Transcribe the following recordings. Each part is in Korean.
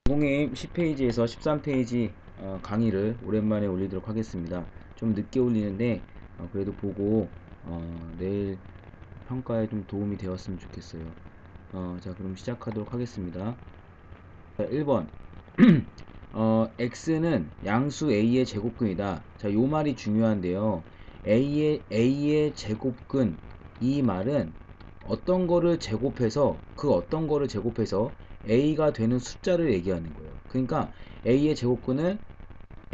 공모임 10페이지에서 13페이지 강의를 오랜만에 올리도록 하겠습니다. 좀 늦게 올리는데 그래도 보고 내일 평가에 좀 도움이 되었으면 좋겠어요. 자, 그럼 시작하도록 하겠습니다. 자, 1번 x는 양수 a의 제곱근이다. 자, 요 말이 중요한데요. a의 제곱근, 이 말은 어떤 거를 제곱해서 a가 되는 숫자를 얘기하는 거예요. 그러니까 a의 제곱근은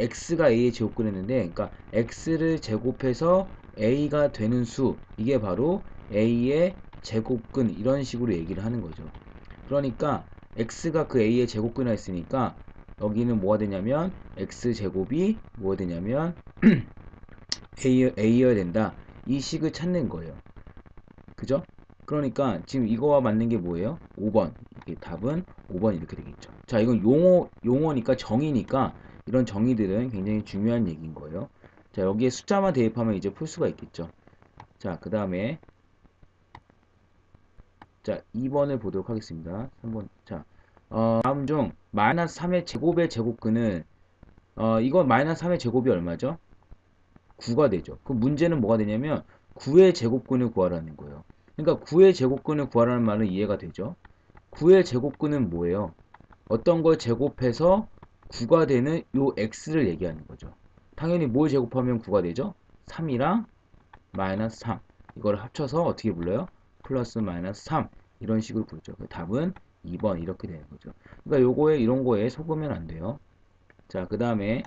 x가 a의 제곱근 했는데, 그러니까 x를 제곱해서 a가 되는 수, 이게 바로 a의 제곱근, 이런 식으로 얘기를 하는 거죠. 그러니까 x가 그 a의 제곱근이라 했으니까 여기는 뭐가 되냐면 x제곱이 뭐가 되냐면 a여야 된다. 이 식을 찾는 거예요. 그죠? 그러니까 지금 이거와 맞는 게 뭐예요? 5번. 이게 답은 5번 이렇게 되겠죠. 자, 이건 용어니까 정의니까 이런 정의들은 굉장히 중요한 얘기인 거예요. 자, 여기에 숫자만 대입하면 이제 풀 수가 있겠죠. 자, 그 다음에 자, 2번을 보도록 하겠습니다. 3번. 자, 다음 중 마이너스 3의 제곱의 제곱근은 이거 마이너스 3의 제곱이 얼마죠? 9가 되죠. 그 문제는 뭐가 되냐면 9의 제곱근을 구하라는 거예요. 그러니까 9의 제곱근을 구하라는 말은 이해가 되죠. 9의 제곱근은 뭐예요? 어떤 걸 제곱해서 9가 되는 요 x를 얘기하는 거죠. 당연히 뭘 제곱하면 9가 되죠? 3이랑 마이너스 3. 이걸 합쳐서 어떻게 불러요? 플러스 마이너스 3. 이런 식으로 부르죠. 답은 2번 이렇게 되는 거죠. 그러니까 요거에 이런 거에 속으면 안 돼요. 자, 그 다음에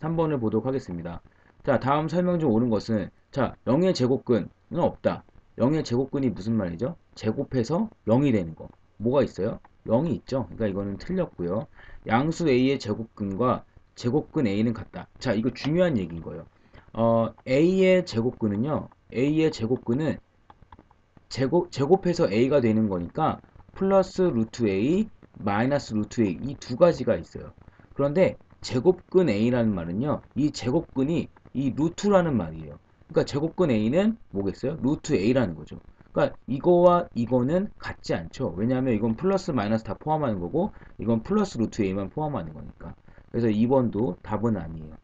3번을 보도록 하겠습니다. 자, 다음 설명 중 옳은 것은 자, 0의 제곱근은 없다. 0의 제곱근이 무슨 말이죠? 제곱해서 0이 되는 거. 뭐가 있어요? 0이 있죠. 그러니까 이거는 틀렸고요. 양수 A의 제곱근과 제곱근 A는 같다. 자, 이거 중요한 얘기인 거예요. A의 제곱근은요. A의 제곱근은 제곱해서 A가 되는 거니까 플러스 루트 A, 마이너스 루트 A 이 두 가지가 있어요. 그런데 제곱근 A라는 말은요. 이 제곱근이 이 루트라는 말이에요. 그러니까 제곱근 A는 뭐겠어요? 루트 A라는 거죠. 그러니까 이거와 이거는 같지 않죠. 왜냐하면 이건 플러스 마이너스 다 포함하는 거고 이건 플러스 루트 A만 포함하는 거니까. 그래서 2번도 답은 아니에요.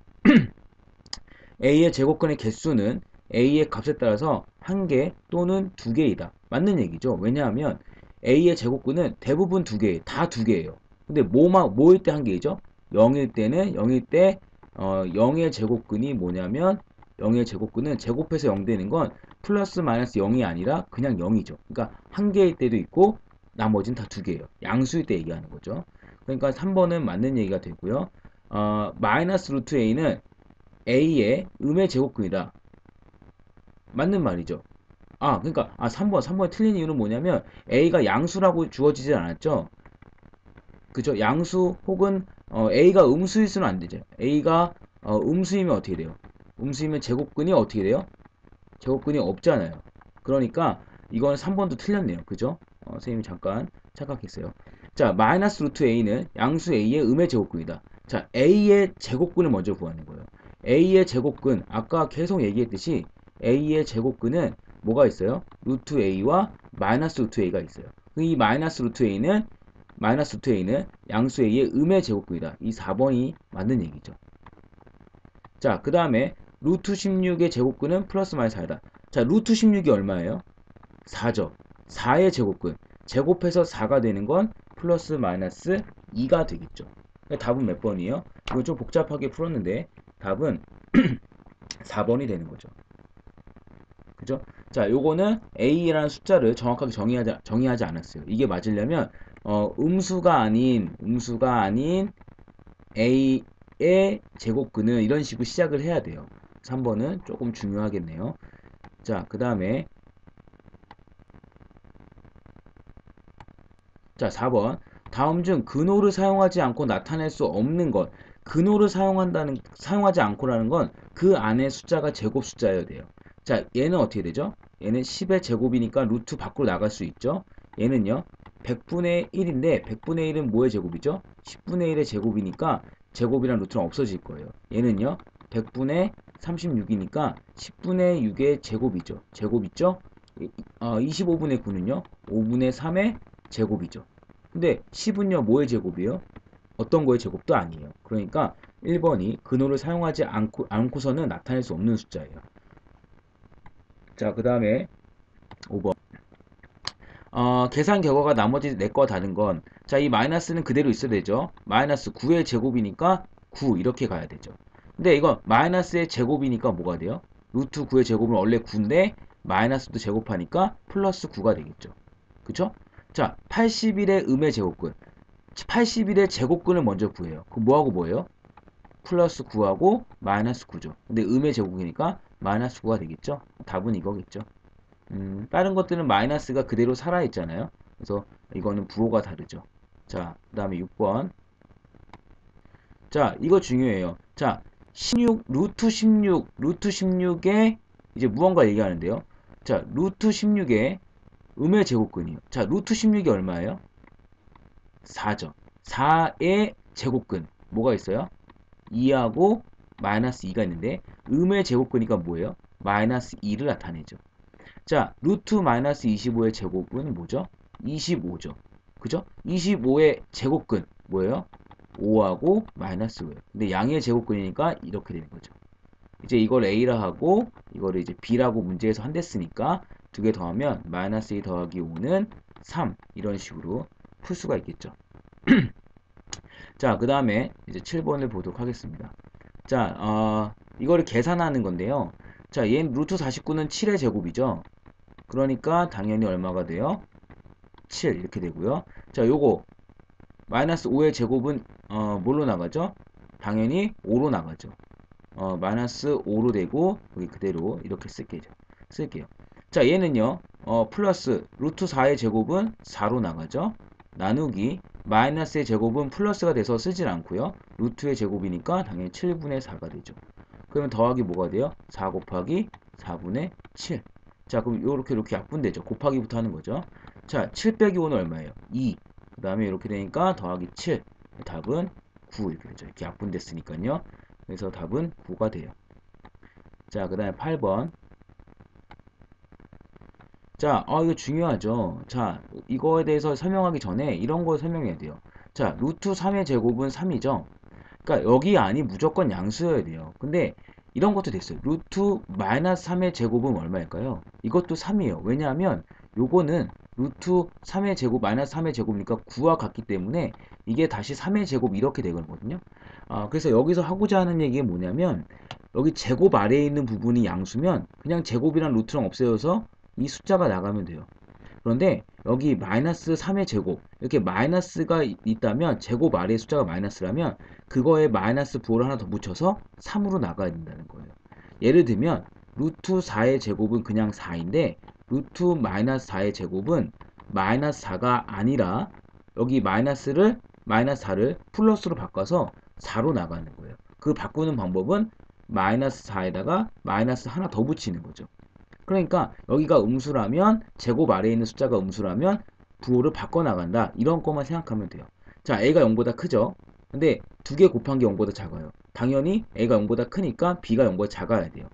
A의 제곱근의 개수는 A의 값에 따라서 1개 또는 2개이다. 맞는 얘기죠. 왜냐하면 A의 제곱근은 대부분 2개, 다 2개예요. 근데 뭐일 때 1개이죠? 0일 때는 0일 때 0의 제곱근이 뭐냐면 0의 제곱근은 제곱해서 0 되는 건 플러스 마이너스 0이 아니라 그냥 0이죠. 그러니까 1개일 때도 있고 나머지는 다 2개예요. 양수일 때 얘기하는 거죠. 그러니까 3번은 맞는 얘기가 되고요. 마이너스 루트 A는 A의 음의 제곱근이다. 맞는 말이죠. 그러니까 3번에 틀린 이유는 뭐냐면 A가 양수라고 주어지지 않았죠. 그죠? 양수 혹은 A가 음수일 수는 안 되죠. A가 음수이면 어떻게 돼요? 음수이면 제곱근이 어떻게 돼요? 제곱근이 없잖아요. 그러니까 이건 3번도 틀렸네요. 그죠? 선생님이 잠깐 착각했어요. 자, 마이너스 루트 A는 양수 A의 음의 제곱근이다. 자, A의 제곱근을 먼저 구하는 거예요. A의 제곱근, 아까 계속 얘기했듯이 A의 제곱근은 뭐가 있어요? 루트 A와 마이너스 루트 A가 있어요. 이 마이너스 루트 A는 양수 A의 음의 제곱근이다. 이 4번이 맞는 얘기죠. 자, 그 다음에 루트 16의 제곱근은 플러스 마이너스 4다. 자, 루트 16이 얼마예요? 4죠. 4의 제곱근. 제곱해서 4가 되는 건 플러스 마이너스 2가 되겠죠. 답은 몇 번이에요? 이거 좀 복잡하게 풀었는데 답은 4번이 되는 거죠. 그죠? 자, 요거는 A라는 숫자를 정확하게 정의하지 않았어요. 이게 맞으려면 음수가 아닌 A의 제곱근은 이런 식으로 시작을 해야 돼요. 3번은 조금 중요하겠네요. 자, 그 다음에 자, 4번. 다음 중 근호를 사용하지 않고 나타낼 수 없는 것. 근호를 사용하지 않고라는 건 그 안에 숫자가 제곱 숫자여야 돼요. 자, 얘는 어떻게 되죠? 얘는 10의 제곱이니까 루트 밖으로 나갈 수 있죠. 얘는요, 100분의 1인데 100분의 1은 뭐의 제곱이죠? 10분의 1의 제곱이니까 제곱이란 루트는 없어질 거예요. 얘는요, 100분의 36이니까 10분의 6의 제곱이죠. 제곱 있죠? 25분의 9는요, 5분의 3의 제곱이죠. 근데 10은요, 뭐의 제곱이에요? 어떤 거의 제곱도 아니에요. 그러니까 1번이 근호를 사용하지 않고서는 나타낼 수 없는 숫자예요. 자, 그 다음에 5번. 계산 결과가 나머지 4거와 다른 건, 자, 이 마이너스는 그대로 있어야 되죠. 마이너스 9의 제곱이니까 9 이렇게 가야 되죠. 근데 이거 마이너스의 제곱이니까 뭐가 돼요? 루트 9의 제곱은 원래 9인데 마이너스도 제곱하니까 플러스 9가 되겠죠. 그쵸? 자, 81의 음의 제곱근. 81의 제곱근을 먼저 구해요. 그럼 뭐하고 뭐예요? 플러스 9하고 마이너스 9죠. 근데 음의 제곱이니까 마이너스 9가 되겠죠? 답은 이거겠죠. 다른 것들은 마이너스가 그대로 살아있잖아요. 그래서 이거는 부호가 다르죠. 자, 그 다음에 6번. 자, 이거 중요해요. 자, 16, 루트 16에 이제 무언가 얘기하는데요. 자, 루트 16에 음의 제곱근이요. 자, 루트 16이 얼마예요? 4죠. 4의 제곱근. 뭐가 있어요? 2하고 마이너스 2가 있는데 음의 제곱근이니까 뭐예요? 마이너스 2를 나타내죠. 자, 루트 마이너스 25의 제곱은 뭐죠? 25죠. 그죠? 25의 제곱근 뭐예요? 5하고 마이너스 5예요. 근데 양의 제곱근이니까 이렇게 되는 거죠. 이제 이걸 A라 하고 이거를 이제 B라고 문제에서 한댔으니까 두 개 더하면 마이너스 2 더하기 5는 3 이런 식으로 풀 수가 있겠죠. 자, 그 다음에 이제 7번을 보도록 하겠습니다. 자, 이거를 계산하는 건데요. 자, 얘는 루트 49는 7의 제곱이죠. 그러니까 당연히 얼마가 돼요? 7 이렇게 되고요. 자, 요거 마이너스 5의 제곱은 뭘로 나가죠? 당연히 5로 나가죠. 마이너스 5로 되고 여기 그대로 이렇게 쓸게요. 자, 얘는요. 플러스 루트 4의 제곱은 4로 나가죠. 나누기 마이너스의 제곱은 플러스가 돼서 쓰질 않고요. 루트의 제곱이니까 당연히 7분의 4가 되죠. 그러면 더하기 뭐가 돼요? 4 곱하기 4분의 7. 자, 그럼 이렇게 약분되죠. 곱하기부터 하는 거죠. 자, 7 빼기 5는 얼마예요? 2. 그 다음에 이렇게 되니까 더하기 7. 답은 9 이렇게 되죠. 이렇게 약분됐으니까요. 그래서 답은 9가 돼요. 자, 그 다음에 8번. 자, 이거 중요하죠. 자, 이거에 대해서 설명하기 전에 이런 거 설명해야 돼요. 자, 루트 3의 제곱은 3이죠. 그러니까 여기 안이 무조건 양수여야 돼요. 근데 이런 것도 됐어요. 루트 마이너스 3의 제곱은 얼마일까요? 이것도 3이에요. 왜냐하면 요거는 루트 3의 제곱 마이너스 3의 제곱이니까 9와 같기 때문에 이게 다시 3의 제곱 이렇게 되거든요. 그래서 여기서 하고자 하는 얘기가 뭐냐면 여기 제곱 아래에 있는 부분이 양수면 그냥 제곱이랑 루트랑 없애어서 이 숫자가 나가면 돼요. 그런데 여기 마이너스 3의 제곱 이렇게 마이너스가 있다면 제곱 아래의 숫자가 마이너스라면 그거에 마이너스 부호를 하나 더 붙여서 3으로 나가야 된다는 거예요. 예를 들면 루트 4의 제곱은 그냥 4인데 루트 마이너스 4의 제곱은 마이너스 4가 아니라 여기 마이너스 4를 플러스로 바꿔서 4로 나가는 거예요. 그 바꾸는 방법은 마이너스 4에다가 마이너스 하나 더 붙이는 거죠. 그러니까 여기가 음수라면 제곱 아래에 있는 숫자가 음수라면 부호를 바꿔나간다. 이런 것만 생각하면 돼요. 자, A가 0보다 크죠? 근데 두 개 곱한 게 0보다 작아요. 당연히 A가 0보다 크니까 B가 0보다 작아야 돼요.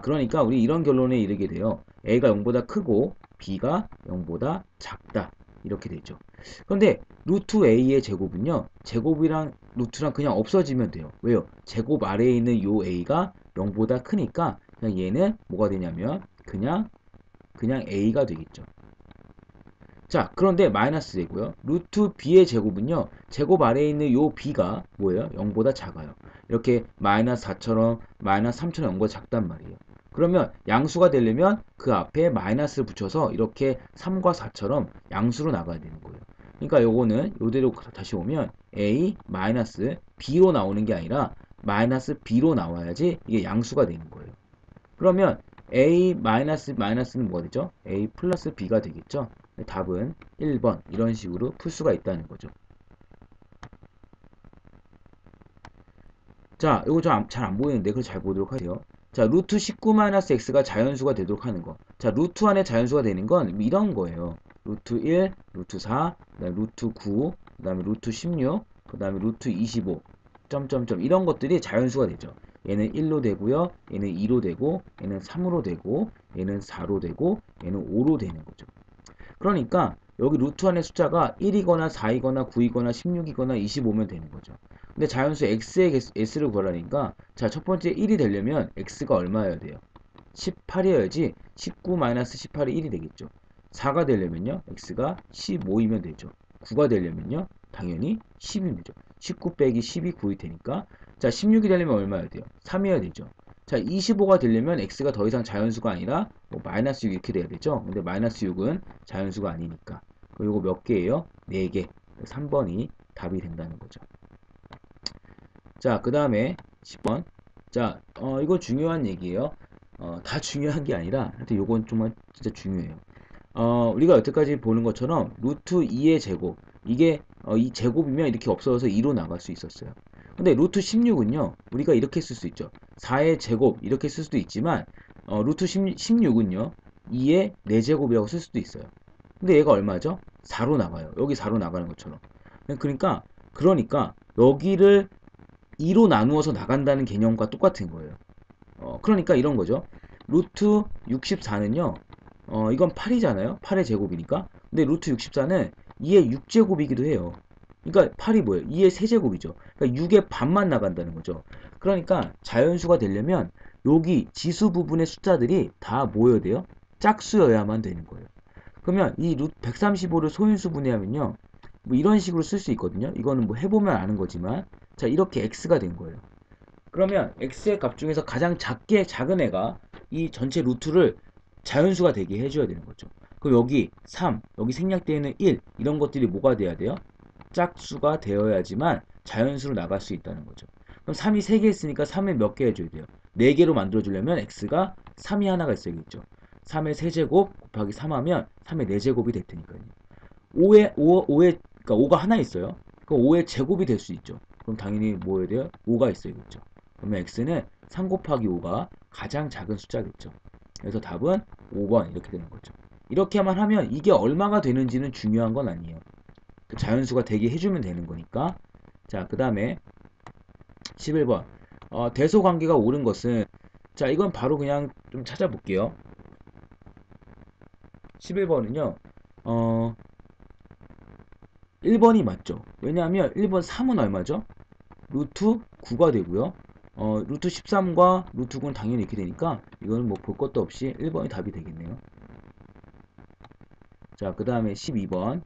그러니까 우리 이런 결론에 이르게 돼요. A가 0보다 크고 B가 0보다 작다. 이렇게 되죠. 그런데 루트 A의 제곱은요. 제곱이랑 루트랑 그냥 없어지면 돼요. 왜요? 제곱 아래에 있는 요 A가 0보다 크니까 그냥 얘는 뭐가 되냐면 그냥 A가 되겠죠. 자, 그런데 마이너스 되고요. 루트 B의 제곱은요. 제곱 아래에 있는 요 B가 뭐예요? 0보다 작아요. 이렇게 마이너스 4처럼 마이너스 3처럼 0보다 작단 말이에요. 그러면 양수가 되려면 그 앞에 마이너스를 붙여서 이렇게 3과 4처럼 양수로 나가야 되는 거예요. 그러니까 요거는 요대로 다시 오면 A 마이너스 B로 나오는 게 아니라 마이너스 B로 나와야지 이게 양수가 되는 거예요. 그러면 A 마이너스는 뭐가 되죠? A 플러스 B가 되겠죠? 답은 1번 이런 식으로 풀 수가 있다는 거죠. 자, 이거 좀 잘 안 보이는데 그걸 잘 보도록 하세요. 자, 루트 19-x가 자연수가 되도록 하는 거. 자, 루트 안에 자연수가 되는 건 이런 거예요. 루트 1, 루트 4, 그 다음에 루트 9, 그 다음에 루트 16, 그 다음에 루트 25, 점점점 이런 것들이 자연수가 되죠. 얘는 1로 되고요. 얘는 2로 되고, 얘는 3으로 되고, 얘는 4로 되고, 얘는 5로 되는 거죠. 그러니까 여기 루트 안의 숫자가 1이거나 4이거나 9이거나 16이거나 25면 되는 거죠. 근데 자연수 x의 s를 구하라니까 자, 첫 번째 1이 되려면 x가 얼마여야 돼요? 18이어야지 19-18이 1이 되겠죠. 4가 되려면요. x가 15이면 되죠. 9가 되려면요. 당연히 10이면 되죠. 19 빼기 10이 9이 되니까 자, 16이 되려면 얼마여야 돼요? 3이어야 되죠. 자, 25가 되려면 x가 더 이상 자연수가 아니라 뭐 마이너스 6 이렇게 돼야 되죠. 근데 마이너스 6은 자연수가 아니니까. 그리고 몇 개예요? 4개. 3번이 답이 된다는 거죠. 자, 그 다음에 10번. 자, 이거 중요한 얘기예요. 다 중요한 게 아니라, 하여튼 요건 정말 진짜 중요해요. 우리가 여태까지 보는 것처럼 루트 2의 제곱. 이게 이 제곱이면 이렇게 없어져서 2로 나갈 수 있었어요. 근데 루트 16은요, 우리가 이렇게 쓸 수 있죠. 4의 제곱 이렇게 쓸 수도 있지만 루트 16은요, 2의 4제곱이라고 쓸 수도 있어요. 근데 얘가 얼마죠? 4로 나가요. 여기 4로 나가는 것처럼. 그러니까 여기를 2로 나누어서 나간다는 개념과 똑같은 거예요. 그러니까 이런 거죠. 루트 64는요, 이건 8이잖아요. 8의 제곱이니까. 근데 루트 64는 2의 6제곱이기도 해요. 그러니까 8이 뭐예요? 2의 세제곱이죠. 그러니까 6의 반만 나간다는 거죠. 그러니까 자연수가 되려면 여기 지수 부분의 숫자들이 다 모여야 돼요. 짝수여야만 되는 거예요. 그러면 이 루트 135를 소인수 분해하면요. 뭐 이런 식으로 쓸 수 있거든요. 이거는 뭐 해보면 아는 거지만 자, 이렇게 x가 된 거예요. 그러면 x의 값 중에서 가장 작은 애가 이 전체 루트를 자연수가 되게 해줘야 되는 거죠. 그럼 여기 3, 여기 생략되어 있는 1 이런 것들이 뭐가 돼야 돼요? 짝수가 되어야지만 자연수로 나갈 수 있다는 거죠. 그럼 3이 3개 있으니까 3에 몇 개 해줘야 돼요? 4개로 만들어주려면 x가 3이 하나가 있어야겠죠. 3의 세제곱 곱하기 3 하면 3의 4제곱이 될 테니까요. 5에, 그러니까 5가 하나 있어요. 그럼 5의 제곱이 될 수 있죠. 그럼 당연히 뭐 해야 돼요? 5가 있어야겠죠. 그러면 x는 3 곱하기 5가 가장 작은 숫자겠죠. 그래서 답은 5번 이렇게 되는 거죠. 이렇게만 하면 이게 얼마가 되는지는 중요한 건 아니에요. 자연수가 되게 해주면 되는 거니까. 자, 그 다음에 11번. 대소관계가 옳은 것은 자, 이건 바로 그냥 좀 찾아볼게요. 11번은요. 1번이 맞죠. 왜냐하면 1번 3은 얼마죠? 루트 9가 되고요. 루트 13과 루트 9는 당연히 이렇게 되니까 이거는 뭐 볼 것도 없이 1번이 답이 되겠네요. 자, 그 다음에 12번.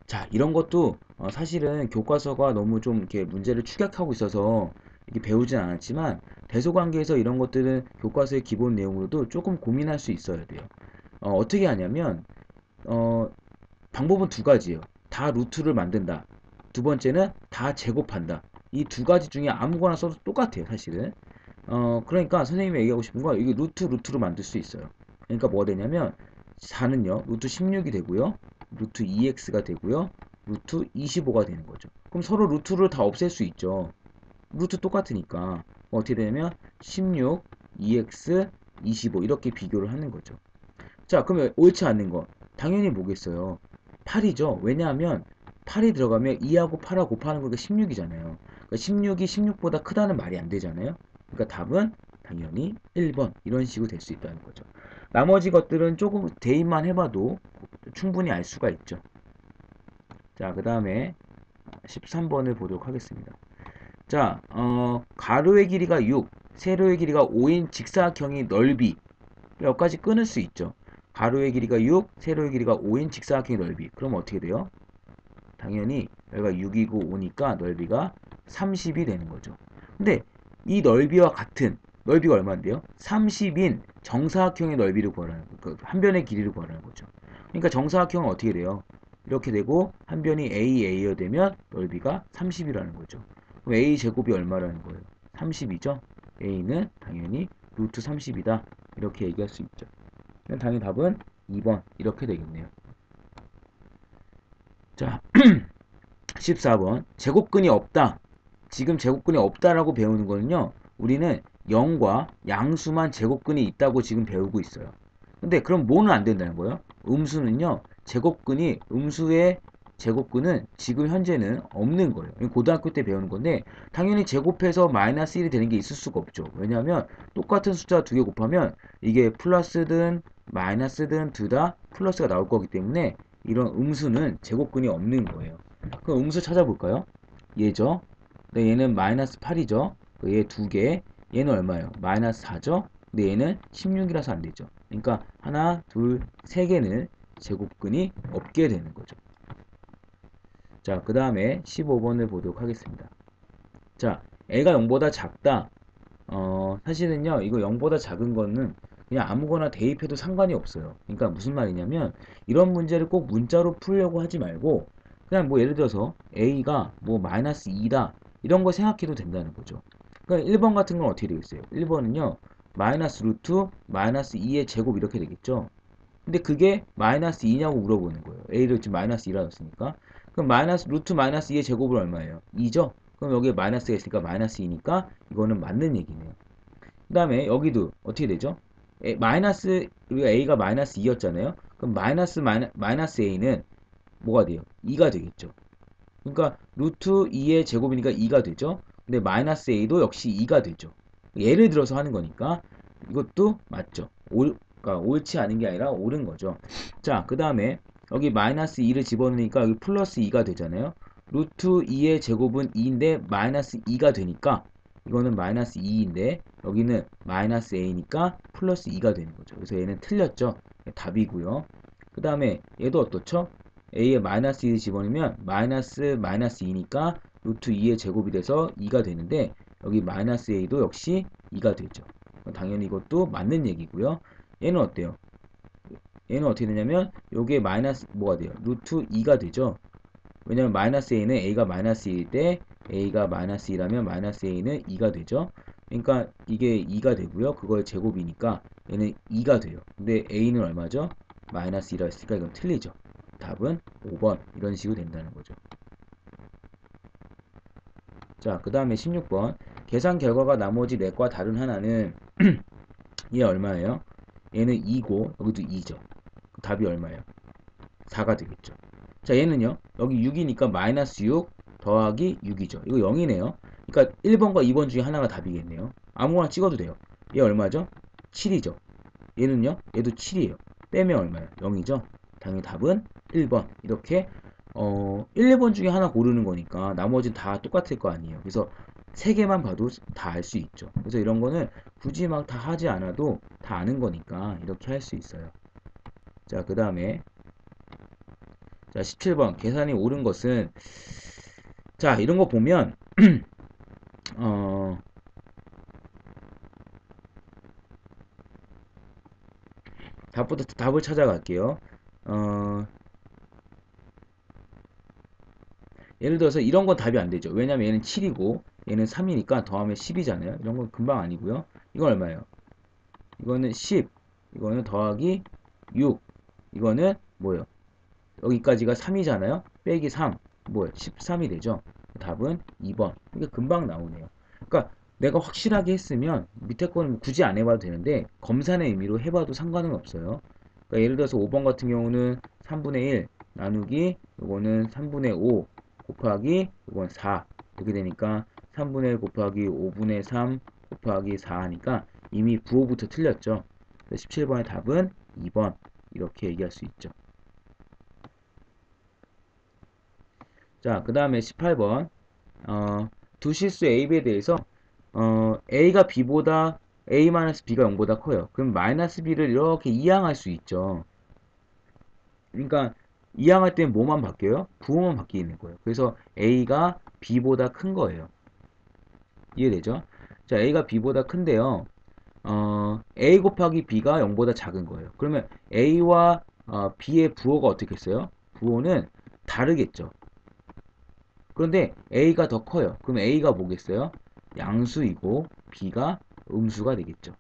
자, 이런 것도 사실은 교과서가 너무 좀 이렇게 문제를 축약하고 있어서 이렇게 배우진 않았지만 대소관계에서 이런 것들은 교과서의 기본 내용으로도 조금 고민할 수 있어야 돼요. 어떻게 하냐면 방법은 두 가지예요. 다 루트를 만든다. 두 번째는 다 제곱한다. 이 두 가지 중에 아무거나 써도 똑같아요, 사실은. 그러니까 선생님이 얘기하고 싶은 건 이게 루트로 만들 수 있어요. 그러니까 뭐가 되냐면 4는요, 루트 16이 되고요, 루트 2x가 되고요, 루트 25가 되는 거죠. 그럼 서로 루트를 다 없앨 수 있죠. 루트 똑같으니까. 어떻게 되냐면 16, 2x, 25 이렇게 비교를 하는 거죠. 자, 그러면 옳지 않는 거. 당연히 뭐겠어요? 8이죠. 왜냐하면 8이 들어가면 2하고 8하고 곱하는 거가 16이잖아요. 그러니까 16이 16보다 크다는 말이 안 되잖아요. 그러니까 답은 당연히 1번 이런 식으로 될 수 있다는 거죠. 나머지 것들은 조금 대입만 해봐도 충분히 알 수가 있죠. 자, 그 다음에 13번을 보도록 하겠습니다. 자, 가로의 길이가 6, 세로의 길이가 5인 직사각형의 넓이 여기까지 끊을 수 있죠. 가로의 길이가 6, 세로의 길이가 5인 직사각형의 넓이. 그럼 어떻게 돼요? 당연히 여기가 6이고 5니까 넓이가 30이 되는 거죠. 근데 이 넓이와 같은 넓이가 얼마인데요? 30인 정사각형의 넓이를 구하라는 그 한 변의 길이를 구하라는 거죠. 그러니까 정사각형은 어떻게 돼요? 이렇게 되고 한 변이 AA여 되면 넓이가 30이라는 거죠. 그럼 A 제곱이 얼마라는 거예요? 30이죠? A는 당연히 루트 30이다. 이렇게 얘기할 수 있죠. 당연히 답은 2번 이렇게 되겠네요. 자, 14번 제곱근이 없다. 지금 제곱근이 없다라고 배우는 거는요. 우리는 0과 양수만 제곱근이 있다고 지금 배우고 있어요. 근데 그럼 뭐는 안 된다는 거예요? 음수는요. 제곱근이 음수의 제곱근은 지금 현재는 없는 거예요. 고등학교 때 배우는 건데 당연히 제곱해서 마이너스 1이 되는 게 있을 수가 없죠. 왜냐하면 똑같은 숫자 두 개 곱하면 이게 플러스든 마이너스든 둘 다 플러스가 나올 거기 때문에 이런 음수는 제곱근이 없는 거예요. 그럼 음수 찾아볼까요? 얘죠. 네, 얘는 마이너스 8이죠. 얘 두 개. 얘는 얼마예요? 마이너스 4죠. 근데 얘는 16이라서 안 되죠. 그러니까 하나, 둘, 세 개는 제곱근이 없게 되는 거죠. 자, 그 다음에 15번을 보도록 하겠습니다. 자, A가 0보다 작다. 사실은요, 이거 0보다 작은 거는 그냥 아무거나 대입해도 상관이 없어요. 그러니까 무슨 말이냐면, 이런 문제를 꼭 문자로 풀려고 하지 말고, 그냥 뭐 예를 들어서 A가 뭐 마이너스 2다. 이런 거 생각해도 된다는 거죠. 그러니까 1번 같은 건 어떻게 되겠어요? 1번은요, 마이너스 루트 마이너스 2의 제곱 이렇게 되겠죠. 근데 그게 마이너스 2냐고 물어보는 거예요. A를 지금 마이너스 2라 놨으니까. 그럼 마이너스 루트 마이너스 2의 제곱은 얼마예요? 2죠? 그럼 여기에 마이너스가 있으니까 마이너스 2니까 이거는 맞는 얘기네요. 그 다음에 여기도 어떻게 되죠? 마이너스 우리가 A가 마이너스 2였잖아요. 그럼 마이너스 A는 뭐가 돼요? 2가 되겠죠. 그러니까 루트 2의 제곱이니까 2가 되죠. 근데 마이너스 A도 역시 2가 되죠. 예를 들어서 하는 거니까 이것도 맞죠. 그러니까 옳지 않은 게 아니라 옳은 거죠. 자, 그 다음에 여기 마이너스 2를 집어넣으니까 여기 플러스 2가 되잖아요. 루트 2의 제곱은 2인데 마이너스 2가 되니까 이거는 마이너스 2인데 여기는 마이너스 A니까 플러스 2가 되는 거죠. 그래서 얘는 틀렸죠. 답이고요. 그 다음에 얘도 어떻죠? A에 마이너스 2를 집어넣으면 마이너스 2니까 루트 2의 제곱이 돼서 2가 되는데 여기 마이너스 A도 역시 2가 되죠. 당연히 이것도 맞는 얘기고요. 얘는 어때요? 얘는 어떻게 되냐면 요게 마이너스 뭐가 돼요? 루트 2가 되죠. 왜냐면 마이너스 A는 A가 마이너스 2일 때 A가 마이너스 2라면 마이너스 A는 2가 되죠. 그러니까 이게 2가 되고요. 그거의 제곱이니까 얘는 2가 돼요. 근데 A는 얼마죠? 마이너스 2라 했으니까 이건 틀리죠. 답은 5번 이런 식으로 된다는 거죠. 자, 그 다음에 16번 계산 결과가 나머지 넷과 다른 하나는 얘 얼마예요? 얘는 2고 여기도 2죠. 답이 얼마예요? 4가 되겠죠. 자, 얘는요. 여기 6이니까 마이너스 6 더하기 6이죠. 이거 0이네요. 그러니까 1번과 2번 중에 하나가 답이겠네요. 아무거나 찍어도 돼요. 얘 얼마죠? 7이죠. 얘는요. 얘도 7이에요. 빼면 얼마예요? 0이죠. 당연히 답은 1번. 이렇게 1, 2번 중에 하나 고르는 거니까 나머지는 다 똑같을 거 아니에요. 그래서 3개만 봐도 다 알 수 있죠. 그래서 이런 거는 굳이 막 다 하지 않아도 다 아는 거니까 이렇게 할 수 있어요. 자, 그 다음에 자, 17번 계산이 옳은 것은 자, 이런 거 보면 어, 답을 찾아갈게요. 어, 예를 들어서 이런 건 답이 안 되죠. 왜냐면 얘는 7이고 얘는 3이니까 더하면 10이잖아요. 이런 건 금방 아니고요. 이건 얼마예요? 이거는 10. 이거는 더하기 6. 이거는 뭐예요? 여기까지가 3이잖아요. 빼기 3. 뭐예요? 13이 되죠. 답은 2번. 이게 금방 나오네요. 그러니까 내가 확실하게 했으면 밑에 거는 굳이 안 해봐도 되는데 검산의 의미로 해봐도 상관은 없어요. 그러니까 예를 들어서 5번 같은 경우는 3분의 1 나누기 이거는 3분의 5 곱하기 이건 4 이렇게 되니까 3분의 1 곱하기 5분의 3 곱하기 4 하니까 이미 부호부터 틀렸죠. 17번의 답은 2번 이렇게 얘기할 수 있죠. 자, 그 다음에 18번 두 실수 A, B에 대해서 A가 B보다 A-B가 0보다 커요. 그럼 마이너스 B를 이렇게 이항할 수 있죠. 그러니까 이항할 때는 뭐만 바뀌어요? 부호만 바뀌는 거예요. 그래서 A가 B보다 큰 거예요. 이해되죠? 자, A가 B보다 큰데요. A 곱하기 B가 0보다 작은 거예요. 그러면 A와 B의 부호가 어떻겠어요? 부호는 다르겠죠. 그런데 A가 더 커요. 그럼 A가 뭐겠어요? 양수이고 B가 음수가 되겠죠.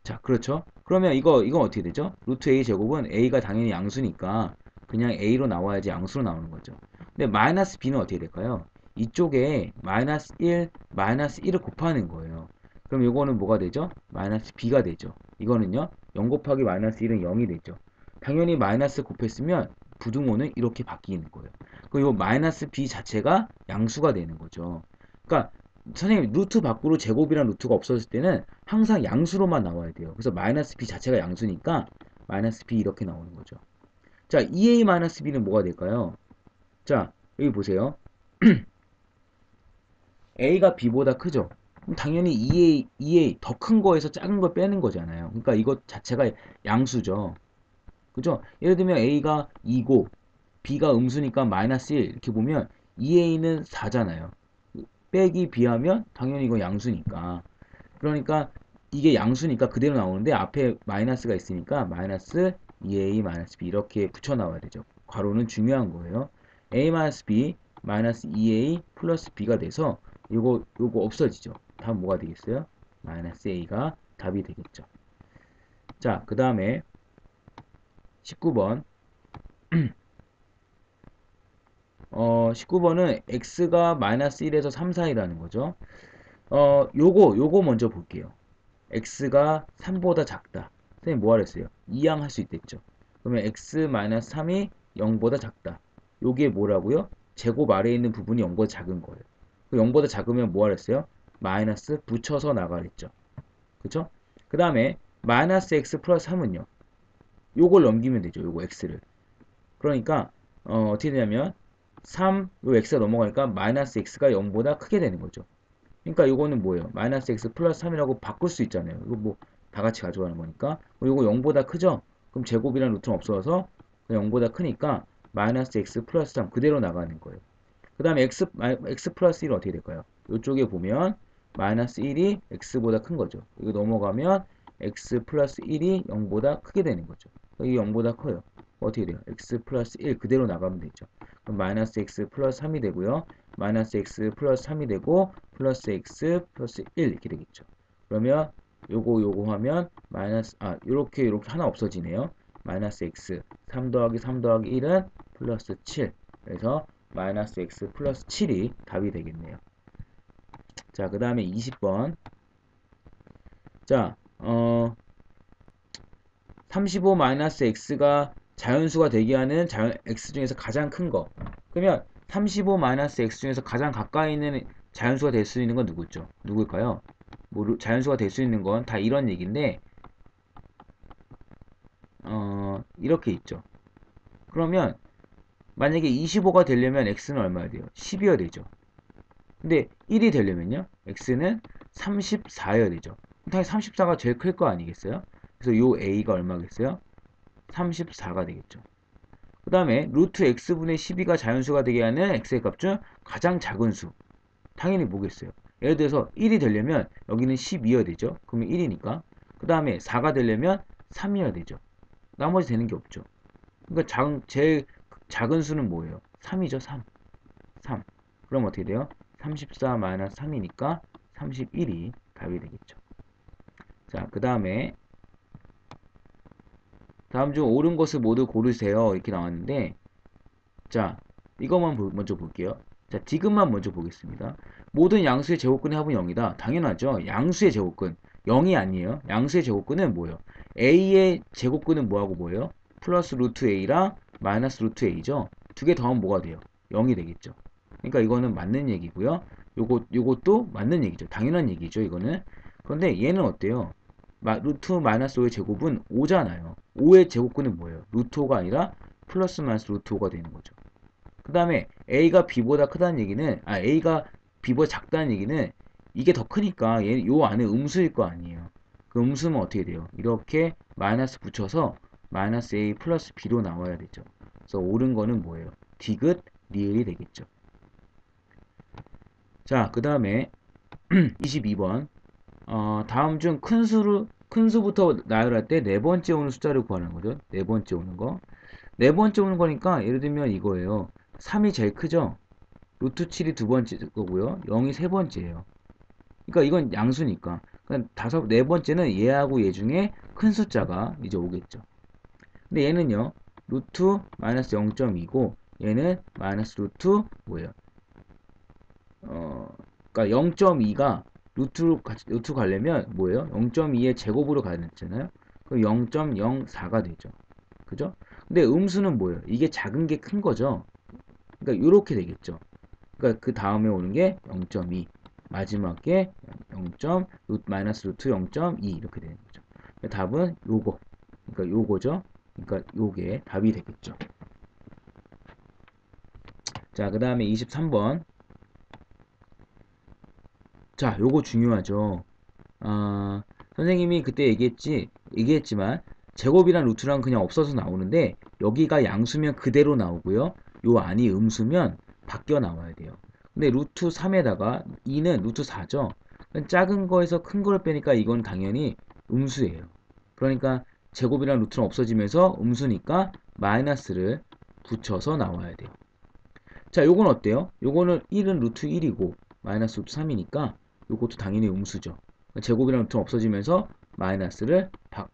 자, 그렇죠? 그러면 이건 어떻게 되죠? 루트 A 제곱은 A가 당연히 양수니까 그냥 A로 나와야지 양수로 나오는 거죠. 근데 마이너스 B는 어떻게 될까요? 이쪽에 마이너스 1, 마이너스 1을 곱하는 거예요. 그럼 이거는 뭐가 되죠? 마이너스 B가 되죠. 이거는요, 0 곱하기 마이너스 1은 0이 되죠. 당연히 마이너스 곱했으면 부등호는 이렇게 바뀌는 거예요. 그리고 마이너스 B 자체가 양수가 되는 거죠. 그러니까 선생님 루트 밖으로 제곱이랑 루트가 없어질 때는 항상 양수로만 나와야 돼요. 그래서 마이너스 b 자체가 양수니까 마이너스 b 이렇게 나오는 거죠. 자, 2a 마이너스 b는 뭐가 될까요? 자, 여기 보세요. a가 b보다 크죠? 그럼 당연히 2a 더 큰 거에서 작은 걸 빼는 거잖아요. 그러니까 이것 자체가 양수죠. 그죠? 예를 들면 a가 2고 b가 음수니까 마이너스 1 이렇게 보면 2a는 4잖아요. 빼기 b하면 당연히 이거 양수니까. 그러니까 이게 양수니까 그대로 나오는데 앞에 마이너스가 있으니까 마이너스 2a 마이너스 b 이렇게 붙여 나와야 되죠. 괄호는 중요한 거예요. a 마이너스 b 마이너스 2a 플러스 b가 돼서 요거 없어지죠. 다음 뭐가 되겠어요? 마이너스 a가 답이 되겠죠. 자, 그 다음에 19번 19번은 x가 마이너스 1에서 3 사이라는 거죠. 요거 먼저 볼게요. x가 3보다 작다. 선생님 뭐 하랬어요? 이항할 수 있댔죠. 그러면 x-3이 0보다 작다. 요게 뭐라고요? 제곱 아래에 있는 부분이 0보다 작은 거예요. 0보다 작으면 뭐 하랬어요? 마이너스 붙여서 나가랬죠. 그쵸? 그 다음에 마이너스 x 플러스 3은요. 요걸 넘기면 되죠. 요거 x를. 그러니까 어떻게 되냐면 3, 요 x가 넘어가니까 마이너스 x가 0보다 크게 되는 거죠. 그러니까 이거는 뭐예요? 마이너스 x 플러스 3이라고 바꿀 수 있잖아요. 이거 뭐 다 같이 가져가는 거니까. 이거 0보다 크죠? 그럼 제곱이랑 루트는 없어서 0보다 크니까 마이너스 x 플러스 3 그대로 나가는 거예요. 그 다음에 x 플러스 1은 어떻게 될까요? 이쪽에 보면 마이너스 1이 x보다 큰 거죠. 이거 넘어가면 x 플러스 1이 0보다 크게 되는 거죠. 이게 0보다 커요. 어떻게 돼요? x 플러스 1 그대로 나가면 되죠. 그럼 마이너스 x 플러스 3이 되고요. 마이너스 x 플러스 3이 되고 플러스 x 플러스 1 이렇게 되겠죠. 그러면 요거 하면 마이너스 요렇게 하나 없어지네요. 마이너스 x 3 더하기 3 더하기 1은 플러스 7. 그래서 마이너스 x 플러스 7이 답이 되겠네요. 자, 그 다음에 20번. 자, 35 마이너스 x가 자연수가 되게 하는 x 중에서 가장 큰 거. 그러면 35 마이너스 x 중에서 가장 가까이 있는 자연수가 될 수 있는 건 누구죠? 누굴까요? 뭐 자연수가 될 수 있는 건 다 이런 얘기인데 이렇게 있죠. 그러면 만약에 25가 되려면 x는 얼마야 돼요? 10이어야 되죠. 근데 1이 되려면요. x는 34여야 되죠. 당연히 34가 제일 클 거 아니겠어요? 그래서 요 a가 얼마겠어요? 34가 되겠죠. 그 다음에 루트 x분의 12가 자연수가 되게 하는 x의 값 중 가장 작은 수. 당연히 뭐겠어요? 예를 들어서 1이 되려면 여기는 12여야 되죠. 그러면 1이니까. 그 다음에 4가 되려면 3이어야 되죠. 나머지 되는 게 없죠. 그러니까 제일 작은 수는 뭐예요? 3이죠. 3. 3. 그럼 어떻게 돼요? 34 마이너스 3이니까 31이 답이 되겠죠. 자, 그 다음에 다음 중 옳은 것을 모두 고르세요. 이렇게 나왔는데 자, 이것만 먼저 볼게요. 자, 디귿만 먼저 보겠습니다. 모든 양수의 제곱근의 합은 0이다. 당연하죠. 양수의 제곱근 0이 아니에요. 양수의 제곱근은 뭐예요? a의 제곱근은 뭐하고 뭐예요? 플러스 루트 a랑 마이너스 루트 a죠. 두 개 더하면 뭐가 돼요? 0이 되겠죠. 그러니까 이거는 맞는 얘기고요. 요것도 맞는 얘기죠. 당연한 얘기죠. 이거는. 그런데 얘는 어때요? 루트 마이너스 5의 제곱은 5잖아요. 5의 제곱근은 뭐예요? 루트 5가 아니라 플러스 마이너스 루트 5가 되는 거죠. 그 다음에 a가 b보다 크다는 얘기는 a가 b보다 작다는 얘기는 이게 더 크니까 요 안에 음수일 거 아니에요. 그 음수는 어떻게 돼요? 이렇게 마이너스 붙여서 마이너스 a 플러스 b로 나와야 되죠. 그래서 옳은 거는 뭐예요? 디귿 리을이 되겠죠. 자, 그 다음에 22번 다음 중 큰 수부터 나열할 때 네 번째 오는 숫자를 구하는 거죠. 네 번째 오는 거. 네 번째 오는 거니까 예를 들면 이거예요. 3이 제일 크죠? 루트 7이 두 번째 거고요. 0이 세 번째예요. 그러니까 이건 양수니까. 그러니까 네 번째는 얘하고 얘 중에 큰 숫자가 이제 오겠죠. 근데 얘는요. 루트 마이너스 0.2고 얘는 마이너스 루트 뭐예요? 그러니까 0.2가 루트 가려면 뭐예요? 0.2의 제곱으로 가야 되잖아요. 그럼 0.04가 되죠. 그죠? 근데 음수는 뭐예요? 이게 작은 게 큰 거죠. 그러니까 이렇게 되겠죠. 그러니까 그 다음에 오는 게 0.2. 마지막에 0. 마이너스 루트 0.2 이렇게 되는 거죠. 답은 요거. 그러니까 요거죠. 그러니까 요게 답이 되겠죠. 자, 그 다음에 23번. 자, 요거 중요하죠. 선생님이 그때 얘기했지만 제곱이란 루트랑 그냥 없어서 나오는데 여기가 양수면 그대로 나오고요. 요 안이 음수면 바뀌어 나와야 돼요. 근데 루트 3에다가 2는 루트 4죠. 작은 거에서 큰 걸 빼니까 이건 당연히 음수예요. 그러니까 제곱이란 루트는 없어지면서 음수니까 마이너스를 붙여서 나와야 돼요. 자, 요건 어때요? 요거는 1은 루트 1이고 마이너스 루트 3이니까 요것도 당연히 음수죠. 제곱이랑 루트는 없어지면서 마이너스를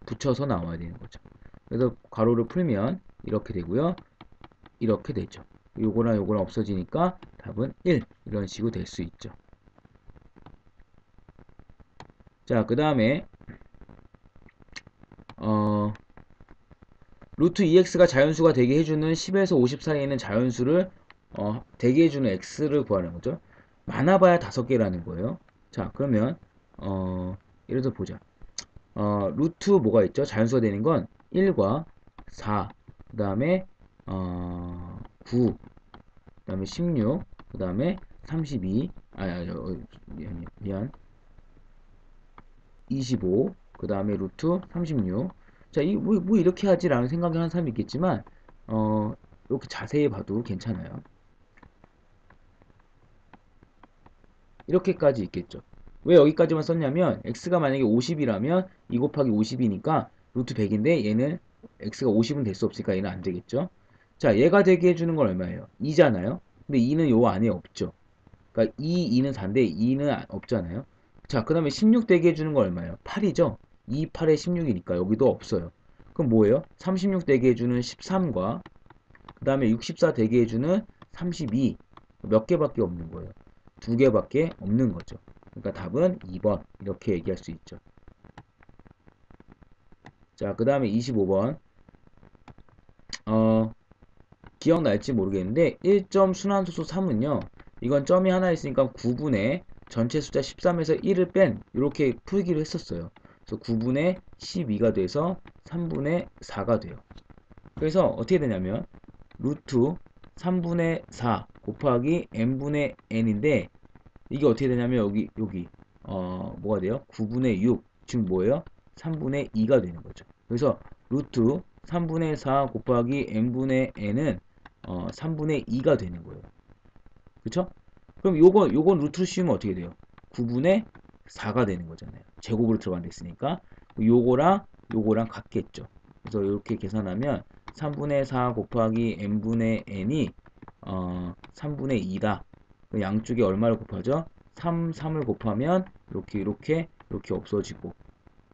붙여서 나와야 되는 거죠. 그래서 괄호를 풀면 이렇게 되고요. 이렇게 되죠. 요거랑 요거랑 없어지니까 답은 1 이런 식으로 될 수 있죠. 자, 그 다음에 루트 2x가 자연수가 되게 해주는 10에서 50 사이에 있는 자연수를 되게 해주는 x를 구하는 거죠. 많아봐야 5개라는 거예요. 자, 그러면 예를 들어 보자. 루트 뭐가 있죠? 자연수가 되는 건 1과 4, 그 다음에 9, 그 다음에 16, 그 다음에 32, 미안, 25, 그 다음에 루트 36. 자, 뭐 이렇게 하지라는 생각이 하는 사람이 있겠지만, 이렇게 자세히 봐도 괜찮아요. 이렇게까지 있겠죠. 왜 여기까지만 썼냐면, x가 만약에 50이라면 2 곱하기 50이니까 루트 100인데 얘는 x가 50은 될 수 없으니까 얘는 안 되겠죠. 자, 얘가 되게 해주는 건 얼마예요? 2잖아요. 근데 2는 요 안에 없죠. 그러니까 2는 4인데 2는 없잖아요. 자, 그 다음에 16 되게 해주는 건 얼마예요? 8이죠? 2, 8에 16이니까 여기도 없어요. 그럼 뭐예요? 36 되게 해주는 13과 그 다음에 64 되게 해주는 32 몇 개밖에 없는 거예요. 2개밖에 없는 거죠. 그러니까 답은 2번 이렇게 얘기할 수 있죠. 자, 그 다음에 25번 기억날지 모르겠는데 1점 순환소수 3은요. 이건 점이 하나 있으니까 9분의 전체 숫자 13에서 1을 뺀 이렇게 풀기로 했었어요. 그래서 9분의 12가 돼서 3분의 4가 돼요. 그래서 어떻게 되냐면 루트 3분의 4 곱하기 n분의 n인데 이게 어떻게 되냐면 여기 뭐가 돼요? 9분의 6 즉 뭐예요? 3분의 2가 되는 거죠. 그래서 루트 3분의 4 곱하기 n분의 n은 3분의 2가 되는 거예요. 그쵸? 그럼 요건 루트로 씌우면 어떻게 돼요? 9분의 4가 되는 거잖아요. 제곱으로 들어간 데 있으니까 요거랑 같겠죠. 그래서 이렇게 계산하면 3분의 4 곱하기 n분의 n이 3분의 2다. 양쪽에 얼마를 곱하죠? 3을 곱하면 이렇게 없어지고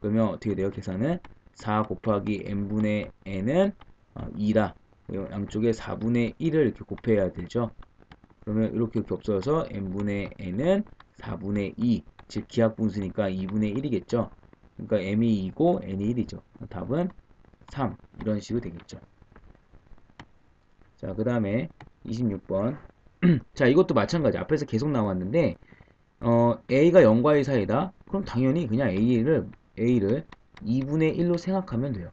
그러면 어떻게 돼요? 계산은 4 곱하기 n분의 n은 2다. 양쪽에 4분의 1을 이렇게 곱해야 되죠. 그러면 이렇게 없어져서 n분의 n은 4분의 2, 즉 기하분수니까 2분의 1이겠죠. 그러니까 m이 2고 n이 1이죠. 답은 3 이런 식으로 되겠죠. 자, 그 다음에 26번 자, 이것도 마찬가지. 앞에서 계속 나왔는데 a가 0과 1 사이다. 그럼 당연히 그냥 a를 2분의 1로 생각하면 돼요.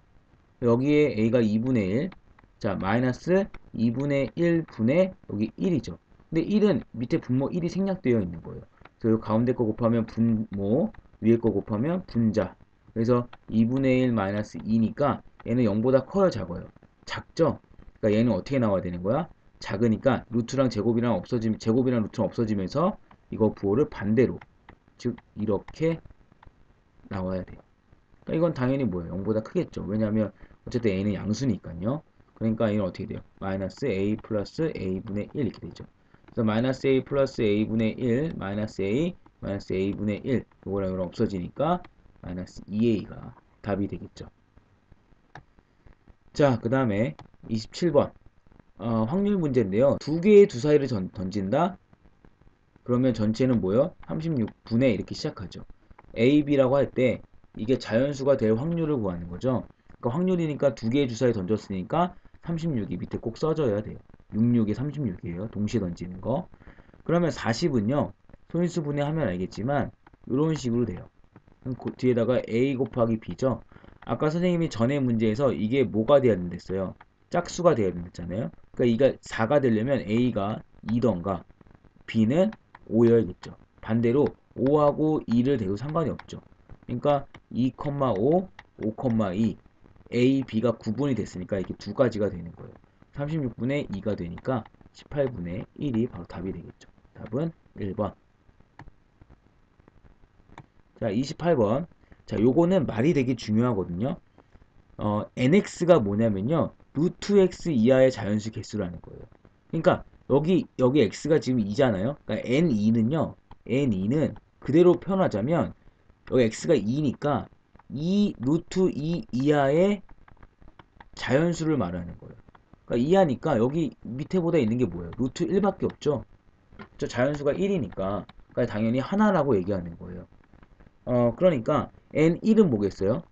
여기에 a가 2분의 1, 자 마이너스 2분의 1분의 여기 1이죠. 근데 1은 밑에 분모 1이 생략되어 있는 거예요. 그래서 가운데 거 곱하면 분모, 위에 거 곱하면 분자. 그래서 2분의 1 마이너스 2니까 얘는 0보다 커요, 작아요? 작죠? 그러니까 얘는 어떻게 나와야 되는 거야? 작으니까 루트랑 제곱이랑 루트랑 없어지면서 이거 부호를 반대로, 즉 이렇게 나와야 돼요. 그러니까 이건 당연히 뭐예요? 0보다 크겠죠. 왜냐하면 어쨌든 a는 양수니까요. 그러니까 얘는 어떻게 돼요? 마이너스 a 플러스 a분의 1 이렇게 되죠. 그래서 마이너스 a 플러스 a분의 1 마이너스 a분의 1 이거랑 없어지니까 마이너스 2a가 답이 되겠죠. 자, 그 다음에 27번 확률 문제인데요. 두 개의 두 사이를 던진다? 그러면 전체는 뭐예요? 36분의 이렇게 시작하죠. a, b라고 할 때 이게 자연수가 될 확률을 구하는 거죠. 그러니까 확률이니까 두 개의 주사위 던졌으니까 36이 밑에 꼭 써줘야 돼요. 66이 36이에요. 동시에 던지는 거. 그러면 40은요. 소인수 분해하면 알겠지만 이런 식으로 돼요. 그럼 뒤에다가 a 곱하기 b죠. 아까 선생님이 전에 문제에서 이게 뭐가 돼야 된댔어요? 짝수가 돼야 된댔잖아요. 그러니까 이가 4가 되려면 a가 2던가 b는 5여야겠죠. 반대로 5하고 2를 대도 상관이 없죠. 그러니까 2,5, 5,2 a, b가 구분이 됐으니까 이렇게 두 가지가 되는 거예요. 36분의 2가 되니까 18분의 1이 바로 답이 되겠죠. 답은 1번. 자, 28번. 자, 요거는 말이 되게 중요하거든요. nx가 뭐냐면요. 루트 x 이하의 자연수 개수라는 거예요. 그러니까 여기 x가 지금 2잖아요. 그러니까 n2는 그대로 표현하자면 여기 x가 2니까 2 루트 2 이하의 자연수를 말하는 거예요. 그러니까 이하니까 여기 밑에보다 있는 게 뭐예요? 루트 1밖에 없죠. 저 자연수가 1이니까 그러니까 당연히 하나라고 얘기하는 거예요. 그러니까 n1은 뭐겠어요?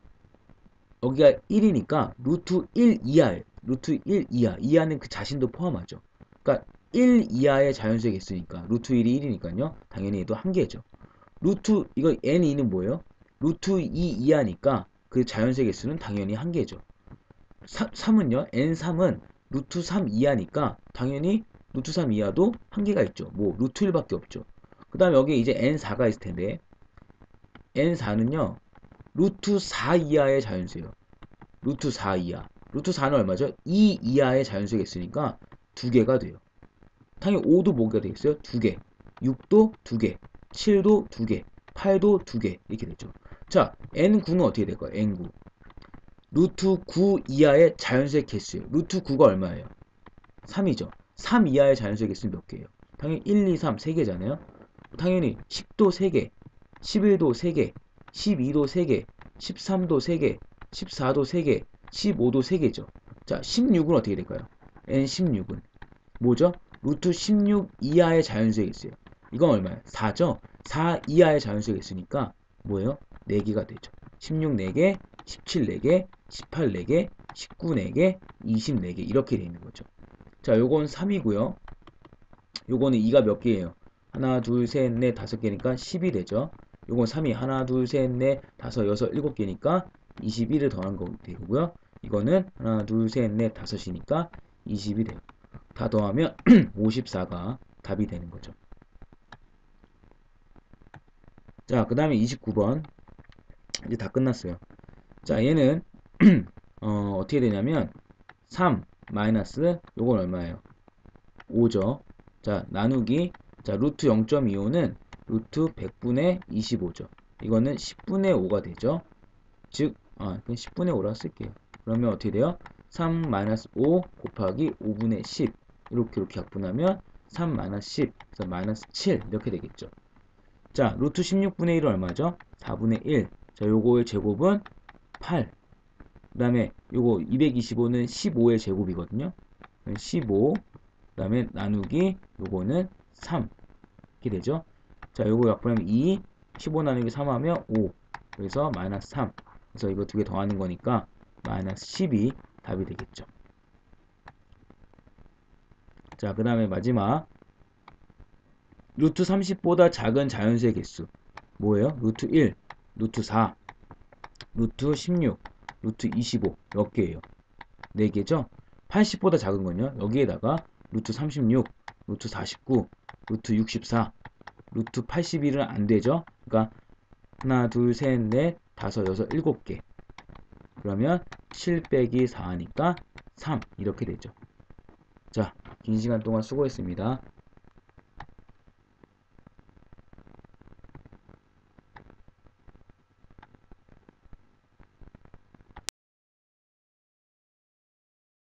여기가 1이니까 루트 1 이하예요. 루트 1 이하. 이하는 그 자신도 포함하죠. 그러니까 1 이하의 자연수의 개수니까 루트 1이 1이니까요. 당연히 얘도 한 개죠. 루트 이거 n2는 뭐예요? 루트 2 이하니까 그 자연수의 개수는 당연히 한 개죠. 3은요? n3은 루트 3 이하니까 당연히 루트 3 이하도 한 개가 있죠. 뭐 루트 1밖에 없죠. 그 다음에 여기 이제 n4가 있을 텐데 n4는요. 루트 4 이하의 자연수예요. 루트 4 이하. 루트 4는 얼마죠? 2 이하의 자연수가 있으니까 두 개가 돼요. 당연히 5도 뭐가 되겠어요? 두 개. 6도 두 개. 7도 두 개. 8도 두 개. 이렇게 되죠. 자, n9는 어떻게 될까요? n9. 루트 9 이하의 자연수의 개수예요. 루트 9가 얼마예요? 3이죠. 3 이하의 자연수의 개수는 몇 개예요? 당연히 1, 2, 3, 3개잖아요. 당연히 10도 3개, 11도 3개, 12도 3개, 13도 3개, 14도 3개, 15도 3개죠. 자, 16은 어떻게 될까요? n16은 뭐죠? 루트 16 이하의 자연수의 개수예요. 이건 얼마예요? 4죠? 4 이하의 자연수의 개수니까 뭐예요? 4개가 되죠. 16 4개, 17 4개, 18 4개, 19 4개, 20 4개 이렇게 되어 있는 거죠. 자, 요건 3이고요. 요거는 2가 몇 개예요? 하나, 둘, 셋, 넷, 5개니까 10이 되죠. 요건 3이 하나, 둘, 셋, 넷, 5, 6, 7개니까 21을 더한 거 되고요. 이거는 하나, 둘, 셋, 넷, 5이니까 20이 돼요. 다 더하면 54가 답이 되는 거죠. 자, 그 다음에 29번. 이제 다 끝났어요. 자, 얘는 어떻게 되냐면 3 마이너스 요건 얼마예요? 5죠. 자, 나누기 자, 루트 0.25는 루트 100분의 25죠. 이거는 10분의 5가 되죠. 즉, 그냥 10분의 5라 쓸게요. 그러면 어떻게 돼요? 3 마이너스 5 곱하기 5분의 10 이렇게 약분하면 3 마이너스 10 그래서 마이너스 7 이렇게 되겠죠. 자, 루트 16분의 1은 얼마죠? 4분의 1. 자, 요거의 제곱은 8. 그 다음에 요거 225는 15의 제곱이거든요. 15. 그 다음에 나누기 요거는 3. 이렇게 되죠. 자, 요거 약분하면 2. 15 나누기 3 하면 5. 그래서 마이너스 3. 그래서 이거 두 개 더하는 거니까 마이너스 10이 답이 되겠죠. 자, 그 다음에 마지막 루트 30보다 작은 자연수의 개수 뭐예요? 루트 1, 루트 4, 루트 16, 루트 25 몇 개예요? 4개죠? 80보다 작은 건요? 여기에다가 루트 36, 루트 49, 루트 64, 루트 81은 안 되죠? 그러니까 하나, 둘, 셋, 넷, 다섯, 여섯, 7개. 그러면 7 빼기 4니까 3 이렇게 되죠. 자, 긴 시간 동안 수고했습니다.